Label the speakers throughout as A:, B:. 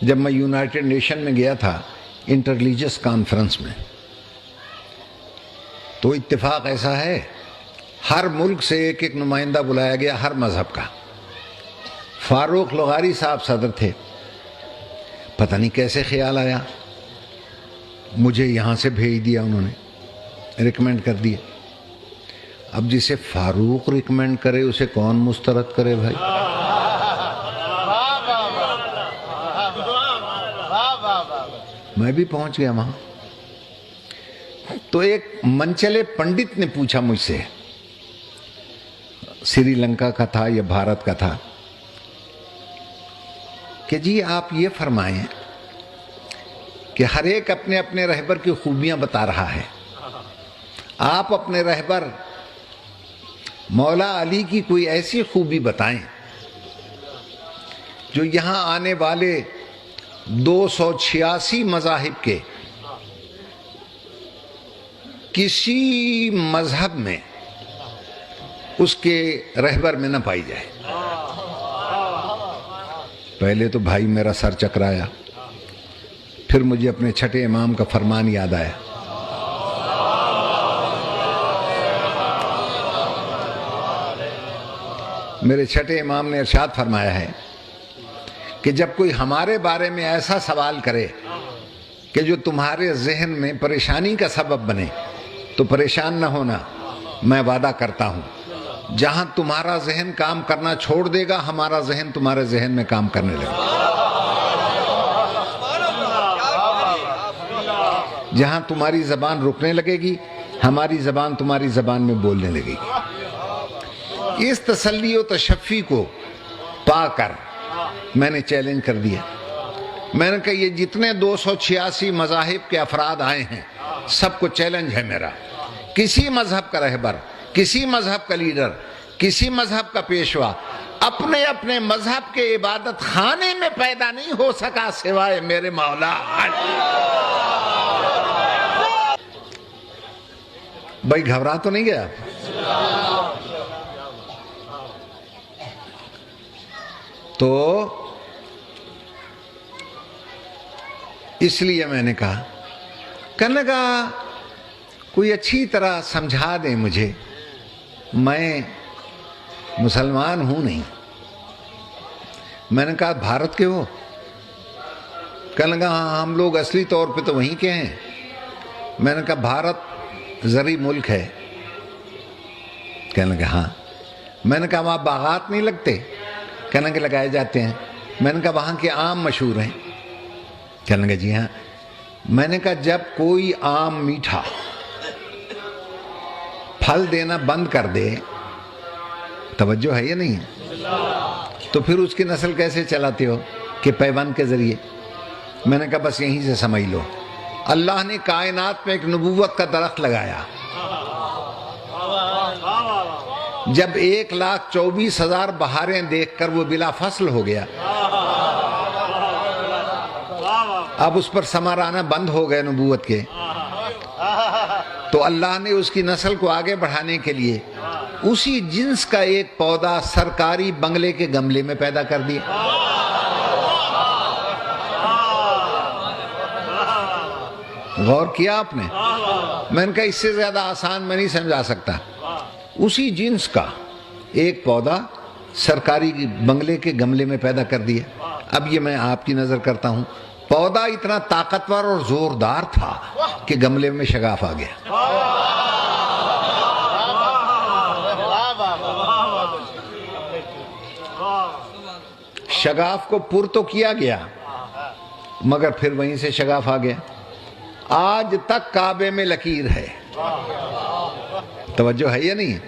A: جب میں United nation میں گیا تھا انٹر-ریلیجیس کانفرنس میں، تو اتفاق ایسا ہے ہر ملک سے ایک ایک نمائندہ بلایا گیا، ہر مذہب کا۔ فاروق لغاری صاحب صدر تھے، پتہ نہیں کیسے خیال آیا، مجھے یہاں سے بھیج دیا، انہوں نے ریکمینڈ کر دیا۔ اب جسے فاروق ریکمینڈ کرے اسے کون مسترد کرے بھائی؟ میں بھی پہنچ گیا وہاں، تو ایک منچلے پنڈت نے پوچھا مجھ سے، سری لنکا کا تھا یا بھارت کا تھا، کہ جی آپ یہ فرمائیں کہ ہر ایک اپنے اپنے رہبر کی خوبیاں بتا رہا ہے، آپ اپنے رہبر مولا علی کی کوئی ایسی خوبی بتائیں جو یہاں آنے والے 286 مذاہب کے کسی مذہب میں اس کے رہبر میں نہ پائی جائے۔ پہلے تو بھائی میرا سر چکرایا، پھر مجھے اپنے چھٹے امام کا فرمان یاد آیا، میرے چھٹے امام نے ارشاد فرمایا ہے کہ جب کوئی ہمارے بارے میں ایسا سوال کرے کہ جو تمہارے ذہن میں پریشانی کا سبب بنے تو پریشان نہ ہونا، میں وعدہ کرتا ہوں جہاں تمہارا ذہن کام کرنا چھوڑ دے گا ہمارا ذہن تمہارے ذہن میں کام کرنے لگے گا، جہاں تمہاری زبان رکنے لگے گی ہماری زبان تمہاری زبان میں بولنے لگے گی۔ اس تسلی و تشفی کو پا کر میں نے چیلنج کر دیا، میں نے کہا یہ جتنے 286 مذاہب کے افراد آئے ہیں سب کو چیلنج ہے میرا، کسی مذہب کا رہبر، کسی مذہب کا لیڈر، کسی مذہب کا پیشوا اپنے اپنے مذہب کے عبادت خانے میں پیدا نہیں ہو سکا سوائے میرے مولا علی۔ بھائی گھبرا تو نہیں گیا؟ تو اس لیے میں نے کہا، کہنے لگا کوئی اچھی طرح سمجھا دیں مجھے، میں مسلمان ہوں نہیں۔ میں نے کہا بھارت کے ہو؟ کہنے لگا ہاں ہم لوگ اصلی طور پہ تو وہیں کے ہیں۔ میں نے کہا بھارت زرعی ملک ہے؟ کہنے لگا ہاں۔ میں نے کہا وہاں باغات نہیں لگتے؟ کہنے لگے لگائے جاتے ہیں۔ میں نے کہا وہاں کے آم مشہور ہیں؟ کہنے لگا جی ہاں۔ میں نے کہا جب کوئی آم میٹھا پھل دینا بند کر دے، توجہ ہے یا نہیں ہے، تو پھر اس کی نسل کیسے چلاتے ہو؟ کہ پیوند کے ذریعے۔ میں نے کہا بس یہیں سے سمجھ لو، اللہ نے کائنات میں ایک نبوت کا درخت لگایا، جب 1,24,000 بہاریں دیکھ کر وہ بلا فصل ہو گیا، اب اس پر ثمر آنا بند ہو گئے نبوت کے، تو اللہ نے اس کی نسل کو آگے بڑھانے کے لیے اسی جنس کا ایک پودا سرکاری بنگلے کے گملے میں پیدا کر دیا۔ غور کیا آپ نے؟ میں نے کہا اس سے زیادہ آسان میں نہیں سمجھا سکتا۔ اسی جنس کا ایک پودا سرکاری بنگلے کے گملے میں پیدا کر دیا۔ اب یہ میں آپ کی نظر کرتا hوں، پودا اتنا طاقتور اور زوردار تھا کہ گملے میں شگاف آ گیا۔ شگاف کو پر تو کیا گیا مگر پھر وہیں سے شگاف آ گیا۔ آج تک کعبے میں لکیر ہے، توجہ ہے یا نہیں؟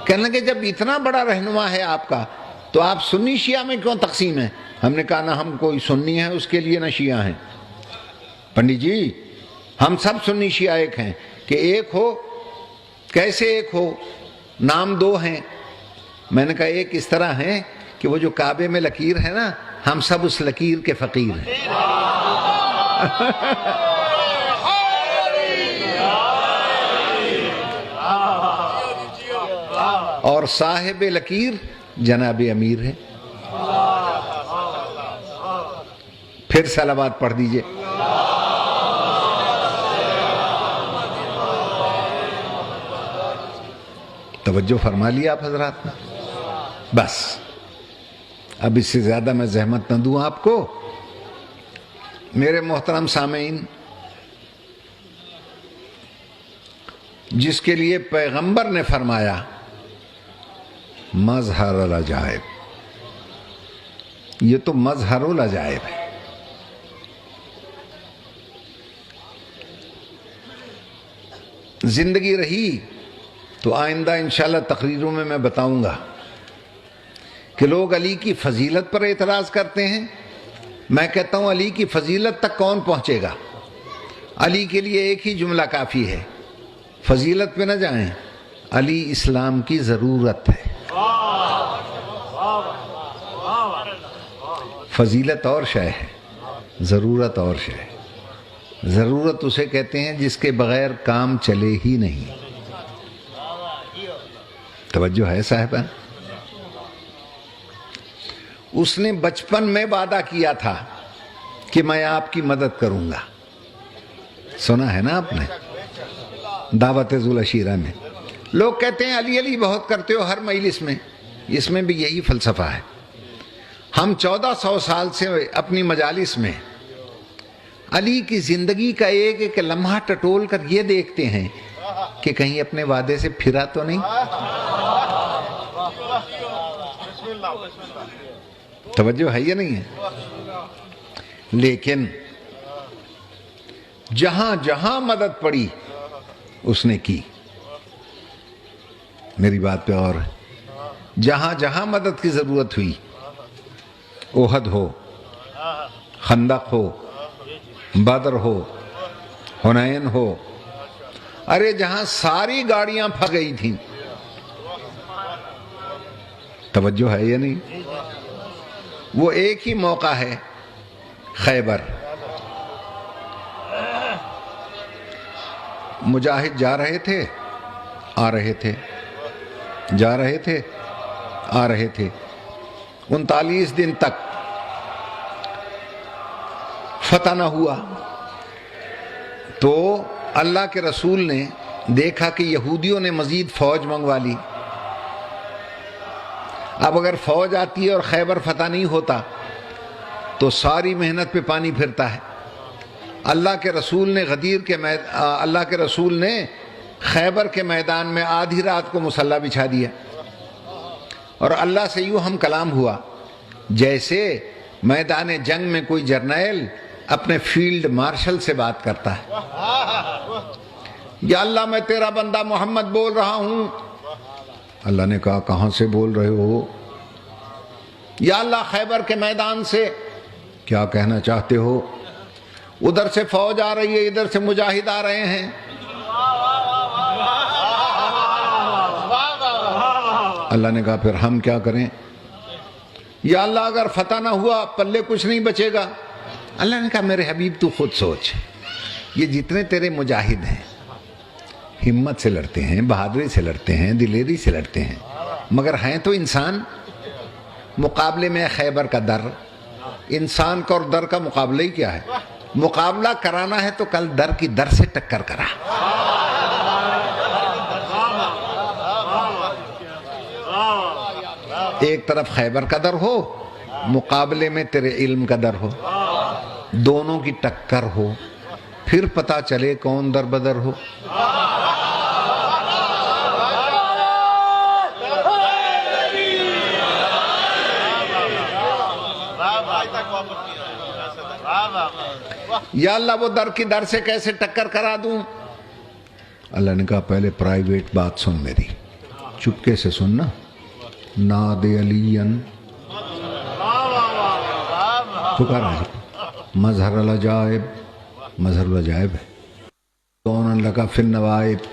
A: کہنے لگے جب اتنا بڑا رہنما ہے آپ کا تو آپ سنی شیعہ میں کیوں تقسیم ہیں؟ ہم نے کہا نہ ہم کوئی سنی ہے اس کے لیے نہ شیعہ ہیں، پنڈی جی ہم سب سنی شیعہ ایک ہیں۔ کہ ایک ہو کیسے ایک ہو؟ نام دو ہیں۔ میں نے کہا ایک اس طرح ہیں کہ وہ جو کعبے میں لکیر ہے نا، ہم سب اس لکیر کے فقیر ہیں۔ اور صاحب لکیر جناب امیر ہے۔ پھر صلوات پڑھ دیجئے. توجہ فرما لیا آپ حضرات نے. بس اب اس سے زیادہ میں زحمت نہ دوں آپ کو. میرے محترم سامعین، جس کے لیے پیغمبر نے فرمایا مظہر العجائب، یہ تو مظہر العجائب ہے. زندگی رہی تو آئندہ انشاءاللہ تقریروں میں بتاؤں گا کہ لوگ علی کی فضیلت پر اعتراض کرتے ہیں. میں کہتا ہوں علی کی فضیلت تک کون پہنچے گا؟ علی کے لیے ایک ہی جملہ کافی ہے، فضیلت پہ نہ جائیں، علی اسلام کی ضرورت ہے. فضیلت اور شے ہے، ضرورت اور شے ہے. ضرورت اسے کہتے ہیں جس کے بغیر کام چلے ہی نہیں. توجہ ہے صاحبہ؟ اس نے بچپن میں وعدہ کیا تھا کہ میں آپ کی مدد کروں گا. سنا ہے نا آپ نے دعوت ذوالعشیرہ میں؟ لوگ کہتے ہیں علی علی بہت کرتے ہو ہر مجلس میں. اس میں بھی یہی فلسفہ ہے. ہم 1400 سال سے اپنی مجالس میں علی کی زندگی کا ایک ایک لمحہ ٹٹول کر یہ دیکھتے ہیں کہ کہیں اپنے وعدے سے پھرا تو نہیں. توجہ ہے یا نہیں ہے؟ لیکن جہاں جہاں مدد پڑی اس نے کی. میری بات پہ اور جہاں جہاں مدد کی ضرورت ہوئی، احد ہو، خندق ہو، بدر ہو، حنین ہو، ارے جہاں ساری گاڑیاں پھنس گئی تھیں. توجہ ہے یا نہیں؟ وہ ایک ہی موقع ہے خیبر. مجاہد جا رہے تھے آ رہے تھے، جا رہے تھے آ رہے تھے. 39 دن تک فتح نہ ہوا تو اللہ کے رسول نے دیکھا کہ یہودیوں نے مزید فوج منگوا لی. اب اگر فوج آتی ہے اور خیبر فتح نہیں ہوتا تو ساری محنت پہ پانی پھرتا ہے. اللہ کے رسول نے خیبر کے میدان میں آدھی رات کو مصلی بچھا دیا اور اللہ سے یوں ہم کلام ہوا جیسے میدان جنگ میں کوئی جرنیل اپنے فیلڈ مارشل سے بات کرتا ہے. یا اللہ میں تیرا بندہ محمد بول رہا ہوں. اللہ نے کہا کہاں سے بول رہے ہو؟ یا اللہ خیبر کے میدان سے. کیا کہنا چاہتے ہو؟ ادھر سے فوج آ رہی ہے، ادھر سے مجاہد آ رہے ہیں. اللہ نے کہا پھر ہم کیا کریں؟ یا اللہ اگر فتح نہ ہوا پلے کچھ نہیں بچے گا. اللہ نے کہا میرے حبیب تو خود سوچ، یہ جتنے تیرے مجاہد ہیں ہمت سے لڑتے ہیں، بہادری سے لڑتے ہیں، دلیری سے لڑتے ہیں، مگر ہیں تو انسان. مقابلے میں خیبر کا در. انسان کا اور در کا مقابلہ ہی کیا ہے؟ مقابلہ کرانا ہے تو کل در کی در سے ٹکر کرا. ایک طرف خیبر کا در ہو، مقابلے میں تیرے علم کا در ہو، دونوں کی ٹکر ہو، پھر پتا چلے کون در بدر ہو. یا اللہ وہ در کی در سے کیسے ٹکر کرا دوں؟ اللہ نے کہا پہلے پرائیویٹ بات سن میری، چپکے سے سننا. ناد علین پکارا ہے. مظہر العجائب، مظہر العجائب ہے. دون لگا فی النوائب،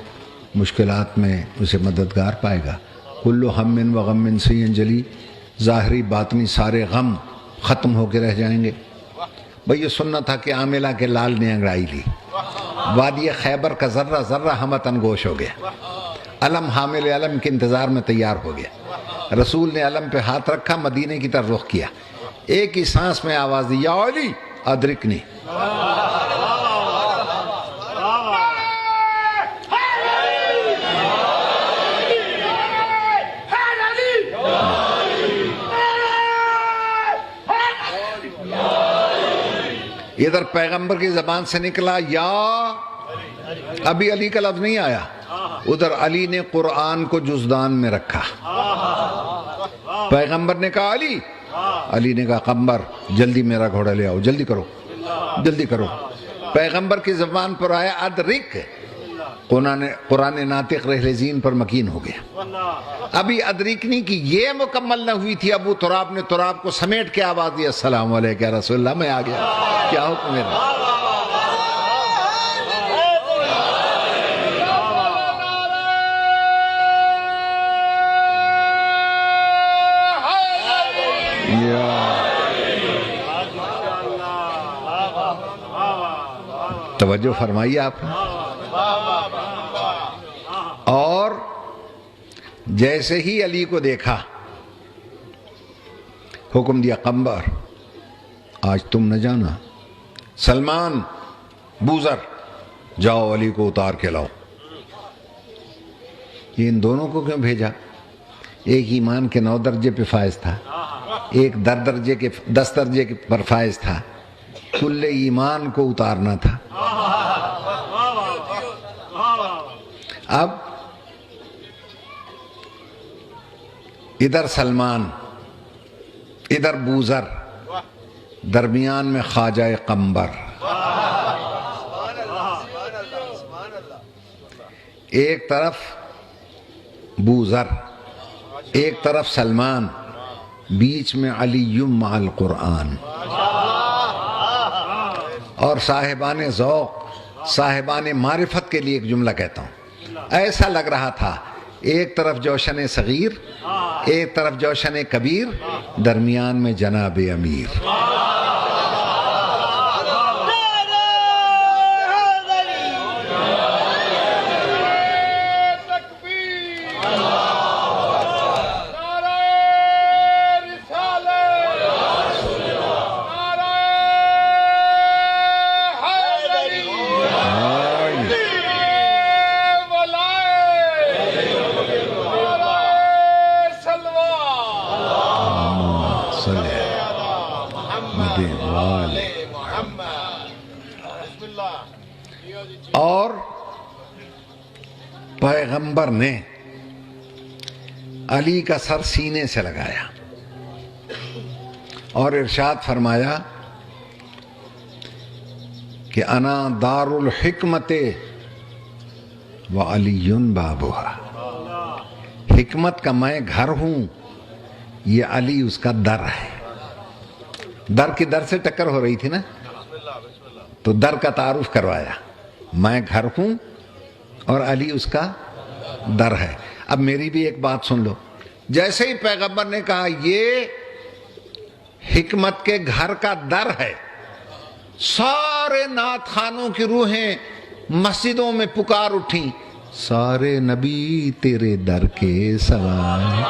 A: مشکلات میں اسے مددگار پائے گا. کل ہم و غم سے انجلی، ظاہری باطنی سارے غم ختم ہو کے رہ جائیں گے. بھئی یہ سننا تھا کہ عاملہ کے لال نے انگڑائی لی. وادی خیبر کا ذرہ ذرہ ہمتن گوش ہو گیا. علم حامل علم کے انتظار میں تیار ہو گیا. رسول نے علم پہ ہاتھ رکھا، مدینے کی طرف رخ کیا. ایک ہی سانس میں آواز دی یا علی ادرکنی. ادھر پیغمبر کی زبان سے نکلا یا، ابھی علی کا لفظ نہیں آیا، ادھر علی نے قرآن کو جزدان میں رکھا. پیغمبر نے کہا علی، علی نے کہا قمبر جلدی میرا گھوڑا لے آؤ، جلدی کرو جلدی کرو. پیغمبر کی زبان پر آیا ادرک، قرآن ناطق رحل زین پر مکین ہو گیا. ابھی ادرکنی کی یہ مکمل نہ ہوئی تھی، ابو تراب نے تراب کو سمیٹ کے آواز دی السلام علیکم یا رسول اللہ، میں آ گیا، کیا حکم ہے؟ توجہ فرمائیے آپ نے. اور جیسے ہی علی کو دیکھا حکم دیا قمبر آج تم نہ جانا، سلمان بوذر جاؤ علی کو اتار کے لاؤ. یہ ان دونوں کو کیوں بھیجا؟ ایک ایمان کے 9 درجے پہ فائز تھا، ایک 10 درجے پر فائز تھا. کل ایمان کو اتارنا تھا. اب ادھر سلمان، ادھر بوذر، درمیان میں خواجہ قمبر. ایک طرف بوذر، ایک طرف سلمان، بیچ میں علی مع القرآن. اور صاحبان ذوق، صاحبان معرفت کے لیے ایک جملہ کہتا ہوں، ایسا لگ رہا تھا ایک طرف جوشن صغیر، ایک طرف جوشن کبیر، درمیان میں جناب امیر. اور پیغمبر نے علی کا سر سینے سے لگایا اور ارشاد فرمایا کہ انا دار الحکمت وعلی بابھا. حکمت کا میں گھر ہوں، یہ علی اس کا در ہے. در کی در سے ٹکر ہو رہی تھی نا، تو در کا تعارف کروایا، میں گھر ہوں اور علی اس کا در ہے. اب میری بھی ایک بات سن لو. جیسے ہی پیغمبر نے کہا یہ حکمت کے گھر کا در ہے، سارے نعت خانوں کی روحیں مسجدوں میں پکار اٹھیں، سارے نبی تیرے در کے سوائے.